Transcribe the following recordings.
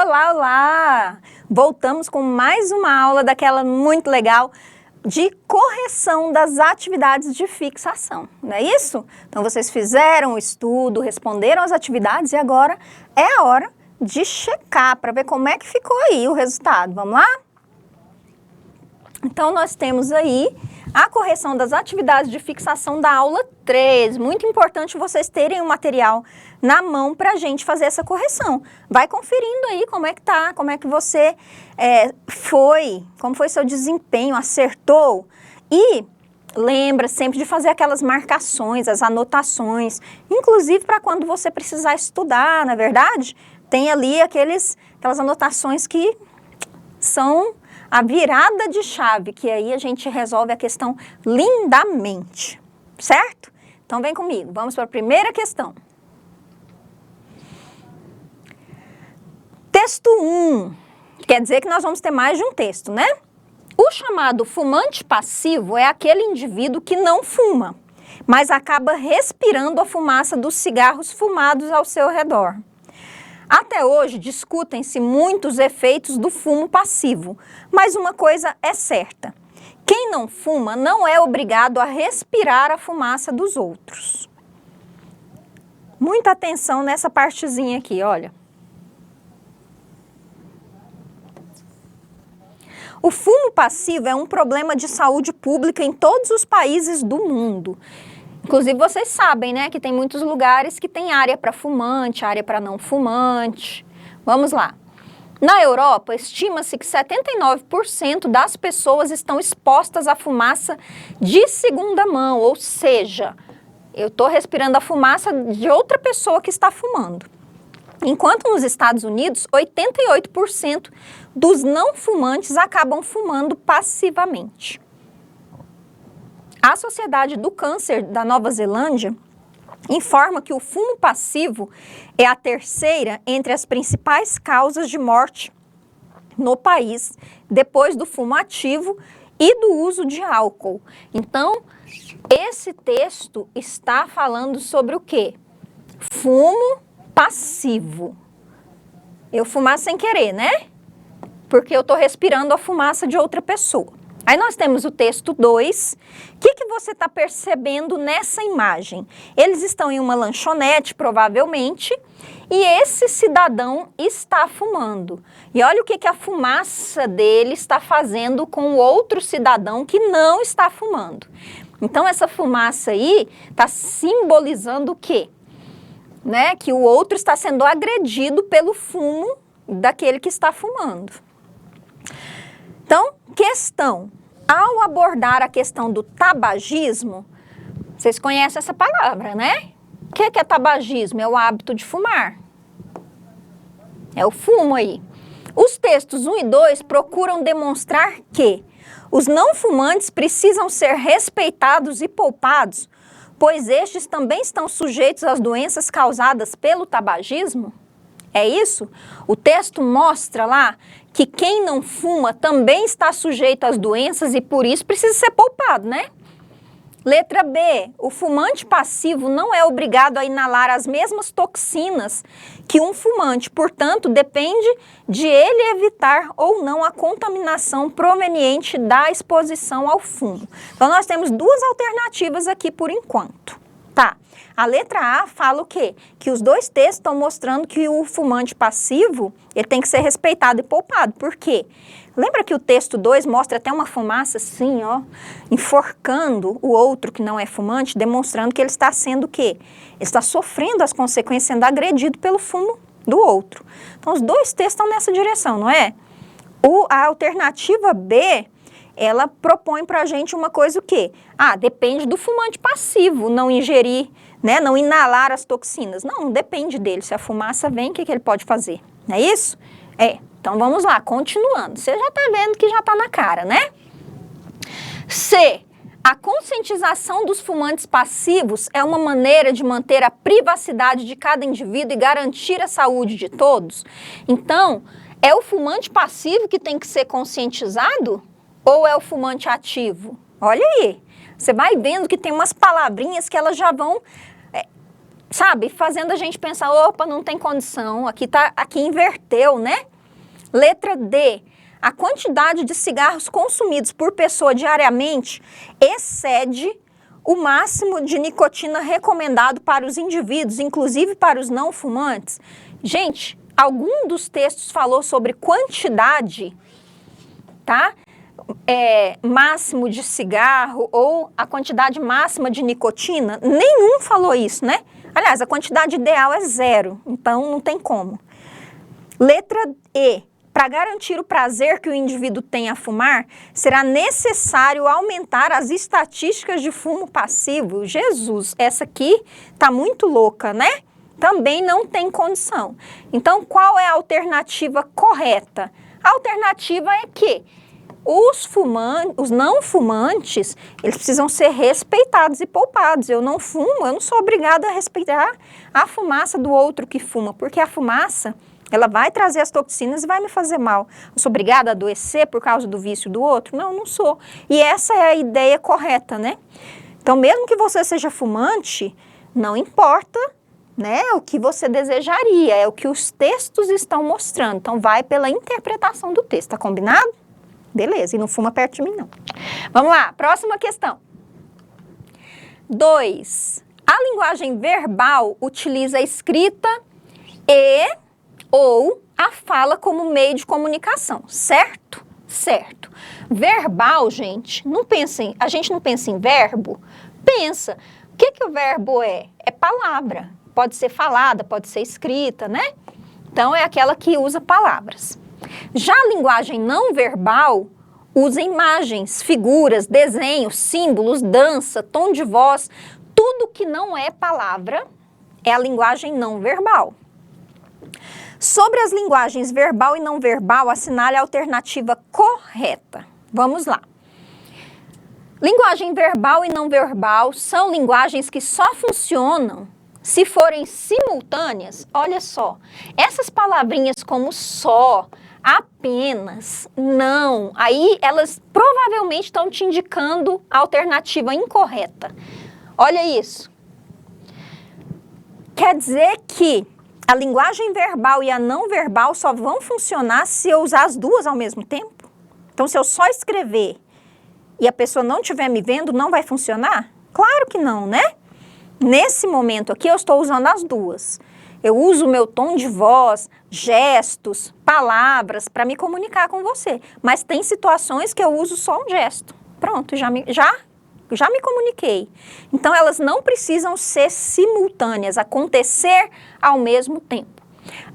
Olá, olá! Voltamos com mais uma aula daquela muito legal de correção das atividades de fixação, não é isso? Então vocês fizeram o estudo, responderam as atividades e agora é a hora de checar para ver como é que ficou aí o resultado. Vamos lá? Então nós temos aí a correção das atividades de fixação da aula 3. Muito importante vocês terem o material na mão para a gente fazer essa correção. Vai conferindo aí como é que tá, como é que você como foi seu desempenho, acertou. E lembra sempre de fazer aquelas marcações, as anotações, inclusive para quando você precisar estudar, não é verdade? Tem ali aquelas anotações que são a virada de chave, que aí a gente resolve a questão lindamente, certo? Então vem comigo, vamos para a primeira questão. Texto 1, quer dizer que nós vamos ter mais de um texto, né? O chamado fumante passivo é aquele indivíduo que não fuma, mas acaba respirando a fumaça dos cigarros fumados ao seu redor. Até hoje discutem-se muitos efeitos do fumo passivo, mas uma coisa é certa: quem não fuma não é obrigado a respirar a fumaça dos outros. Muita atenção nessa partezinha aqui, olha. O fumo passivo é um problema de saúde pública em todos os países do mundo. Inclusive, vocês sabem, né, que tem muitos lugares que tem área para fumante, área para não fumante. Vamos lá. Na Europa, estima-se que 79% das pessoas estão expostas à fumaça de segunda mão, ou seja, eu estou respirando a fumaça de outra pessoa que está fumando. Enquanto nos Estados Unidos, 88% dos não fumantes acabam fumando passivamente. A Sociedade do Câncer da Nova Zelândia informa que o fumo passivo é a terceira entre as principais causas de morte no país, depois do fumo ativo e do uso de álcool. Então, esse texto está falando sobre o quê? Fumo passivo. Eu fumar sem querer, né? Porque eu estou respirando a fumaça de outra pessoa. Aí nós temos o texto 2. O que você está percebendo nessa imagem? Eles estão em uma lanchonete, provavelmente, e esse cidadão está fumando. E olha o que a fumaça dele está fazendo com o outro cidadão que não está fumando. Então, essa fumaça aí está simbolizando o quê? Né? Que o outro está sendo agredido pelo fumo daquele que está fumando. Então, questão. Ao abordar a questão do tabagismo, vocês conhecem essa palavra, né? O que é tabagismo? É o hábito de fumar. É o fumo aí. Os textos 1 e 2 procuram demonstrar que os não fumantes precisam ser respeitados e poupados, pois estes também estão sujeitos às doenças causadas pelo tabagismo. É isso? O texto mostra lá que quem não fuma também está sujeito às doenças e por isso precisa ser poupado, né? Letra B. O fumante passivo não é obrigado a inalar as mesmas toxinas que um fumante, portanto, depende de ele evitar ou não a contaminação proveniente da exposição ao fumo. Então, nós temos duas alternativas aqui por enquanto. Tá. A letra A fala o quê? Que os dois textos estão mostrando que o fumante passivo ele tem que ser respeitado e poupado. Por quê? Lembra que o texto 2 mostra até uma fumaça assim, ó, enforcando o outro que não é fumante, demonstrando que ele está sendo o quê? Ele está sofrendo as consequências, sendo agredido pelo fumo do outro. Então, os dois textos estão nessa direção, não é? A alternativa B, ela propõe para a gente uma coisa o quê? Depende do fumante passivo não ingerir, né, não inalar as toxinas. Não depende dele. Se a fumaça vem, o que ele pode fazer? Não é isso? Então vamos lá, continuando. Você já está vendo que já está na cara, né? C. A conscientização dos fumantes passivos é uma maneira de manter a privacidade de cada indivíduo e garantir a saúde de todos? Então, é o fumante passivo que tem que ser conscientizado? Ou é o fumante ativo? Olha aí, você vai vendo que tem umas palavrinhas que elas já vão, sabe, fazendo a gente pensar, opa, não tem condição, aqui inverteu, né? Letra D. A quantidade de cigarros consumidos por pessoa diariamente excede o máximo de nicotina recomendado para os indivíduos, inclusive para os não fumantes. Gente, algum dos textos falou sobre quantidade, tá? Máximo de cigarro ou a quantidade máxima de nicotina? Nenhum falou isso, né? Aliás, a quantidade ideal é 0, então não tem como. Letra E. Para garantir o prazer que o indivíduo tem a fumar, será necessário aumentar as estatísticas de fumo passivo. Jesus, essa aqui tá muito louca, né? Também não tem condição. Então, qual é a alternativa correta? A alternativa é que os não fumantes, eles precisam ser respeitados e poupados. Eu não fumo, eu não sou obrigada a respeitar a fumaça do outro que fuma, porque a fumaça, ela vai trazer as toxinas e vai me fazer mal. Eu sou obrigada a adoecer por causa do vício do outro? Não, não sou. E essa é a ideia correta, né? Então, mesmo que você seja fumante, não importa, né, o que você desejaria, é o que os textos estão mostrando. Então, vai pela interpretação do texto, tá combinado? Beleza, e não fuma perto de mim, não. Vamos lá, próxima questão. 2. A linguagem verbal utiliza a escrita e ou a fala como meio de comunicação, certo? Certo. Verbal, gente, a gente não pensa em verbo? Pensa. O que o verbo é? É palavra. Pode ser falada, pode ser escrita, né? Então, é aquela que usa palavras. Já a linguagem não verbal usa imagens, figuras, desenhos, símbolos, dança, tom de voz. Tudo que não é palavra é a linguagem não verbal. Sobre as linguagens verbal e não verbal, assinale a alternativa correta. Vamos lá. Linguagem verbal e não verbal são linguagens que só funcionam se forem simultâneas. Olha só, essas palavrinhas como só, apenas, não, aí elas provavelmente estão te indicando a alternativa incorreta. Olha isso. Quer dizer que a linguagem verbal e a não verbal só vão funcionar se eu usar as duas ao mesmo tempo? Então, se eu só escrever e a pessoa não estiver me vendo, não vai funcionar? Claro que não, né? Nesse momento aqui, eu estou usando as duas. Eu uso o meu tom de voz, gestos, palavras para me comunicar com você. Mas tem situações que eu uso só um gesto. Pronto, já me comuniquei. Então, elas não precisam ser simultâneas, acontecer ao mesmo tempo.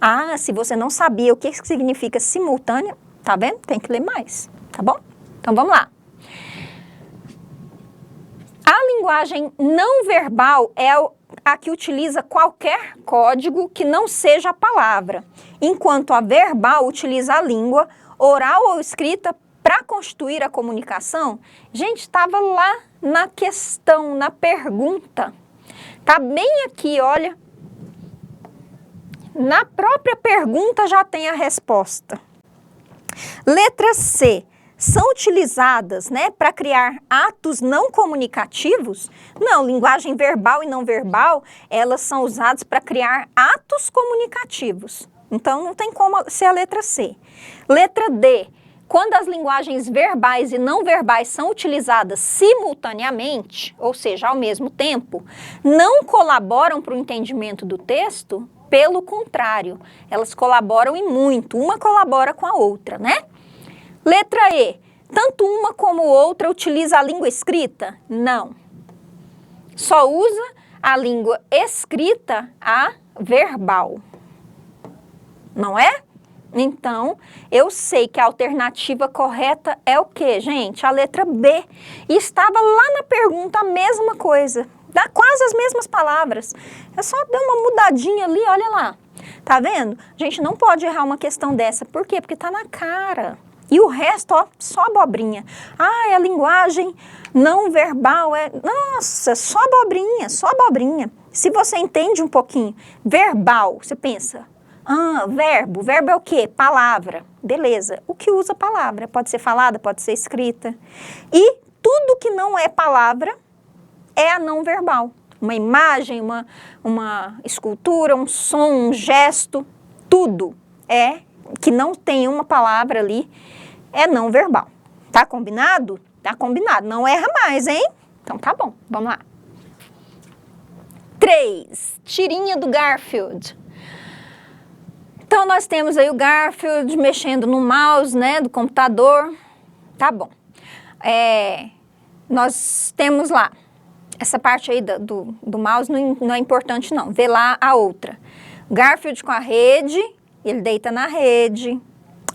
Ah, se você não sabia o que significa simultânea, tá vendo? Tem que ler mais, tá bom? Então, vamos lá. A linguagem não verbal é a que utiliza qualquer código que não seja a palavra, enquanto a verbal utiliza a língua, oral ou escrita, para constituir a comunicação. Gente, estava lá na questão, na pergunta. Tá bem aqui, olha. Na própria pergunta já tem a resposta. Letra C. São utilizadas, né, para criar atos não comunicativos? Não, linguagem verbal e não verbal, elas são usadas para criar atos comunicativos. Então, não tem como ser a letra C. Letra D. Quando as linguagens verbais e não verbais são utilizadas simultaneamente, ou seja, ao mesmo tempo, não colaboram para o entendimento do texto, pelo contrário, elas colaboram e muito, uma colabora com a outra, né? Letra E. Tanto uma como outra utiliza a língua escrita? Não. Só usa a língua escrita a verbal. Não é? Então, eu sei que a alternativa correta é o quê, gente? A letra B. E estava lá na pergunta a mesma coisa. Dá quase as mesmas palavras. É só dar uma mudadinha ali, olha lá. Tá vendo? A gente não pode errar uma questão dessa. Por quê? Porque tá na cara. E o resto, ó, só abobrinha. Ah, a linguagem não verbal é... Nossa, só abobrinha, só abobrinha. Se você entende um pouquinho, verbal, você pensa... Ah, verbo. Verbo é o quê? Palavra. Beleza. O que usa palavra? Pode ser falada, pode ser escrita. E tudo que não é palavra é a não verbal. Uma imagem, uma escultura, um som, um gesto, tudo é que não tem uma palavra ali, é não verbal. Tá combinado? Tá combinado. Não erra mais, hein? Então tá bom, vamos lá. 3. Tirinha do Garfield. Então, nós temos aí o Garfield mexendo no mouse, né, do computador. Tá bom. Nós temos lá, essa parte aí do mouse não é importante não. Vê lá a outra. Garfield com a rede, ele deita na rede.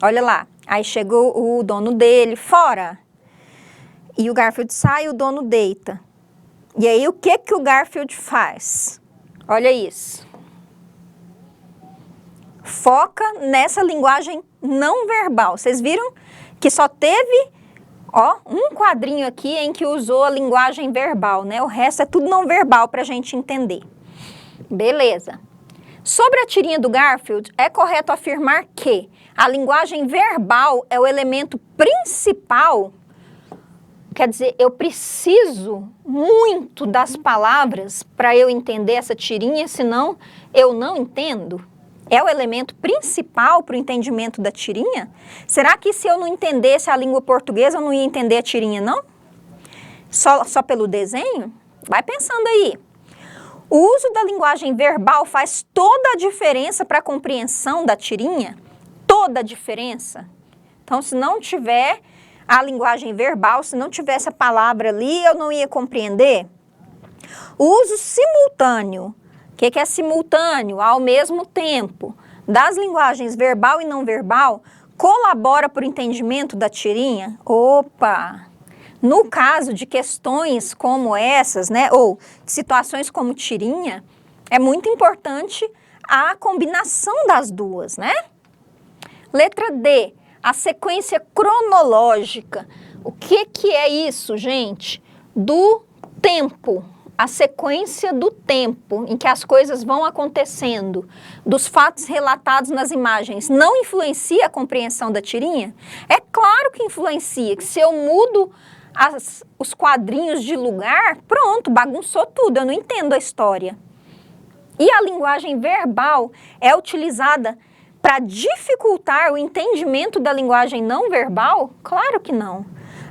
Olha lá, aí chegou o dono dele, fora. E o Garfield sai e o dono deita. E aí, o que que o Garfield faz? Olha isso. Foca nessa linguagem não verbal. Vocês viram que só teve, ó, um quadrinho aqui em que usou a linguagem verbal, né? O resto é tudo não verbal para a gente entender. Beleza. Sobre a tirinha do Garfield, é correto afirmar que a linguagem verbal é o elemento principal. Quer dizer, eu preciso muito das palavras para eu entender essa tirinha, senão eu não entendo. É o elemento principal para o entendimento da tirinha? Será que se eu não entendesse a língua portuguesa, eu não ia entender a tirinha, não? Só pelo desenho? Vai pensando aí. O uso da linguagem verbal faz toda a diferença para a compreensão da tirinha? Toda a diferença. Então, se não tiver a linguagem verbal, se não tivesse a palavra ali, eu não ia compreender. O uso simultâneo. O que é simultâneo? Ao mesmo tempo, das linguagens verbal e não verbal, colabora para o entendimento da tirinha? Opa! No caso de questões como essas, né, ou situações como tirinha, é muito importante a combinação das duas, né? Letra D, a sequência cronológica. O que é isso, gente? Do tempo. A sequência do tempo em que as coisas vão acontecendo, dos fatos relatados nas imagens, não influencia a compreensão da tirinha? É claro que influencia, que se eu mudo os quadrinhos de lugar, pronto, bagunçou tudo, eu não entendo a história. E a linguagem verbal é utilizada para dificultar o entendimento da linguagem não verbal? Claro que não.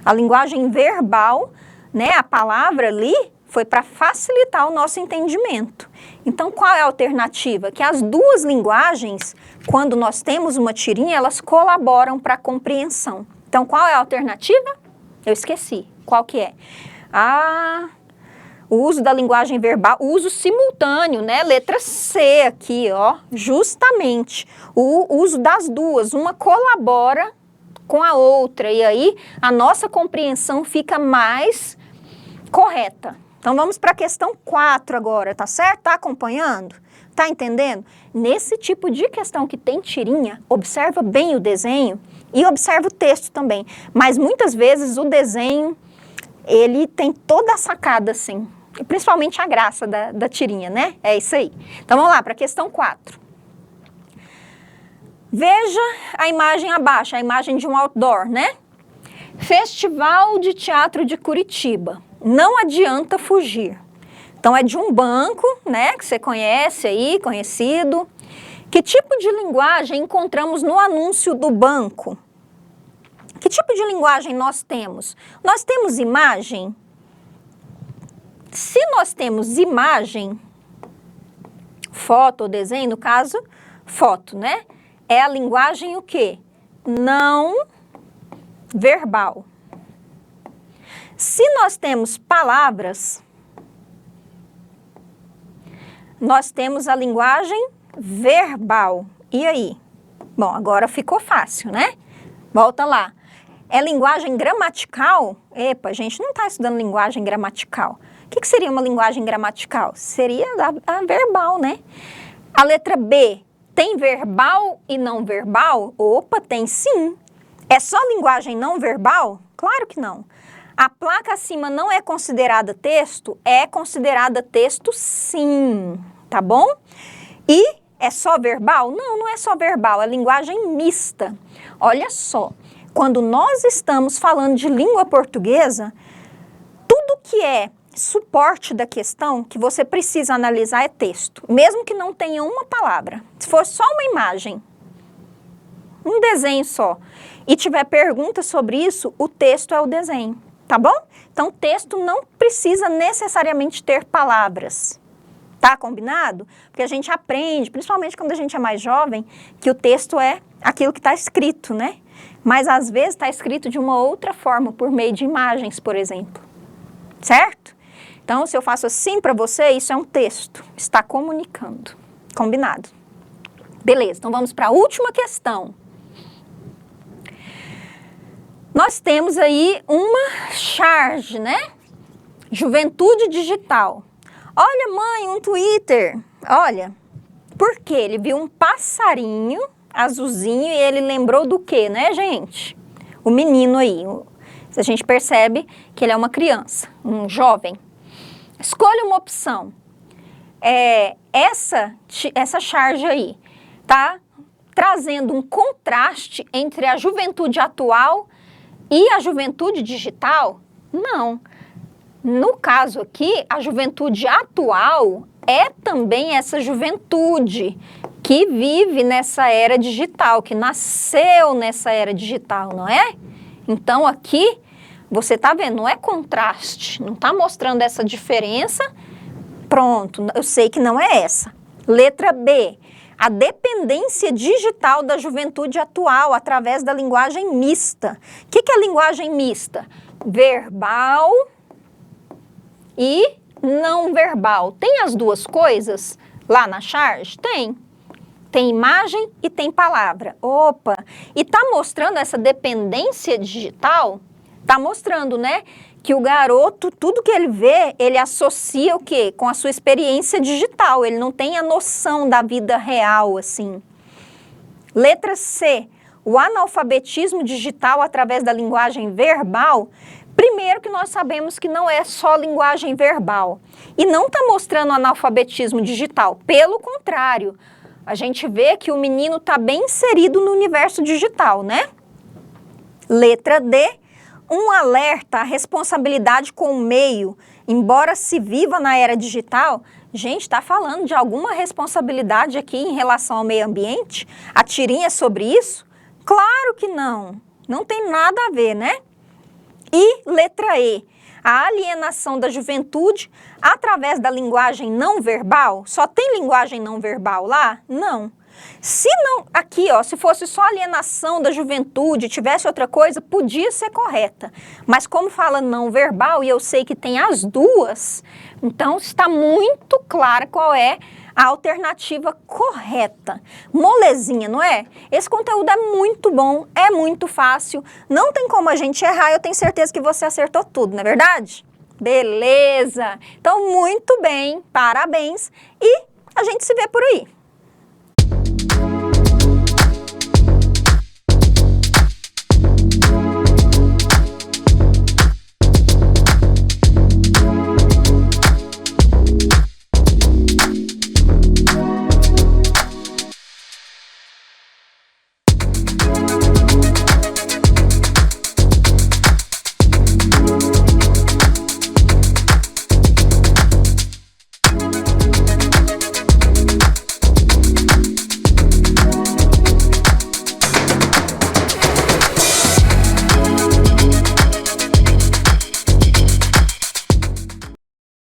A linguagem verbal, né, a palavra ali, foi para facilitar o nosso entendimento. Então, qual é a alternativa? Que as duas linguagens, quando nós temos uma tirinha, elas colaboram para a compreensão. Então, qual é a alternativa? Eu esqueci. Qual que é? O uso da linguagem verbal, o uso simultâneo, né? Letra C aqui, ó. Justamente. O uso das duas. Uma colabora com a outra. E aí, a nossa compreensão fica mais correta. Então, vamos para a questão 4 agora, tá certo? Tá acompanhando? Tá entendendo? Nesse tipo de questão que tem tirinha, observa bem o desenho e observa o texto também. Mas, muitas vezes, o desenho, ele tem toda a sacada, assim. E principalmente a graça da tirinha, né? É isso aí. Então, vamos lá para a questão 4. Veja a imagem abaixo, a imagem de um outdoor, né? Festival de Teatro de Curitiba. Não adianta fugir. Então, é de um banco, né, que você conhece aí, conhecido. Que tipo de linguagem encontramos no anúncio do banco? Que tipo de linguagem nós temos? Nós temos imagem? Se nós temos imagem, foto ou desenho, no caso, foto, né? É a linguagem o quê? Não verbal. Se nós temos palavras, nós temos a linguagem verbal. E aí? Bom, agora ficou fácil, né? Volta lá. É linguagem gramatical? Epa, a gente não está estudando linguagem gramatical. O que seria uma linguagem gramatical? Seria a verbal, né? A letra B, tem verbal e não verbal? Opa, tem sim. É só linguagem não verbal? Claro que não. A placa acima não é considerada texto? É considerada texto sim, tá bom? E é só verbal? Não, não é só verbal, é linguagem mista. Olha só, quando nós estamos falando de língua portuguesa, tudo que é suporte da questão que você precisa analisar é texto, mesmo que não tenha uma palavra. Se for só uma imagem, um desenho só, e tiver pergunta sobre isso, o texto é o desenho, tá bom? Então, o texto não precisa necessariamente ter palavras, tá combinado? Porque a gente aprende, principalmente quando a gente é mais jovem, que o texto é aquilo que está escrito, né? Mas às vezes está escrito de uma outra forma, por meio de imagens, por exemplo, certo? Então, se eu faço assim para você, isso é um texto, está comunicando, combinado? Beleza, então vamos para a última questão. Nós temos aí uma charge, né? Juventude digital. Olha, mãe, um Twitter. Olha, por quê? Ele viu um passarinho azulzinho e ele lembrou do quê, né, gente? O menino aí. A gente percebe que ele é uma criança, um jovem. Escolha uma opção. Essa charge aí tá trazendo um contraste entre a juventude atual e a juventude digital? Não. No caso aqui, a juventude atual é também essa juventude que vive nessa era digital, que nasceu nessa era digital, não é? Então aqui, você tá vendo, não é contraste, não tá mostrando essa diferença. Pronto, eu sei que não é essa. Letra B, a dependência digital da juventude atual através da linguagem mista. O que é a linguagem mista? Verbal e não verbal. Tem as duas coisas lá na charge? Tem. Tem imagem e tem palavra. Opa! E tá mostrando essa dependência digital? Tá mostrando, né? Que o garoto, tudo que ele vê, ele associa o quê? Com a sua experiência digital. Ele não tem a noção da vida real, assim. Letra C. O analfabetismo digital através da linguagem verbal. Primeiro que nós sabemos que não é só linguagem verbal. E não está mostrando analfabetismo digital. Pelo contrário, a gente vê que o menino está bem inserido no universo digital, né? Letra D. Um alerta à responsabilidade com o meio, embora se viva na era digital. Gente, está falando de alguma responsabilidade aqui em relação ao meio ambiente? A tirinha é sobre isso? Claro que não. Não tem nada a ver, né? E letra E, a alienação da juventude através da linguagem não verbal. Só tem linguagem não verbal lá? Não. Se não, aqui ó, se fosse só alienação da juventude, tivesse outra coisa, podia ser correta. Mas como fala não verbal e eu sei que tem as duas, então está muito clara qual é a alternativa correta. Molezinha, não é? Esse conteúdo é muito bom, é muito fácil, não tem como a gente errar, eu tenho certeza que você acertou tudo, não é verdade? Beleza! Então, muito bem, parabéns e a gente se vê por aí.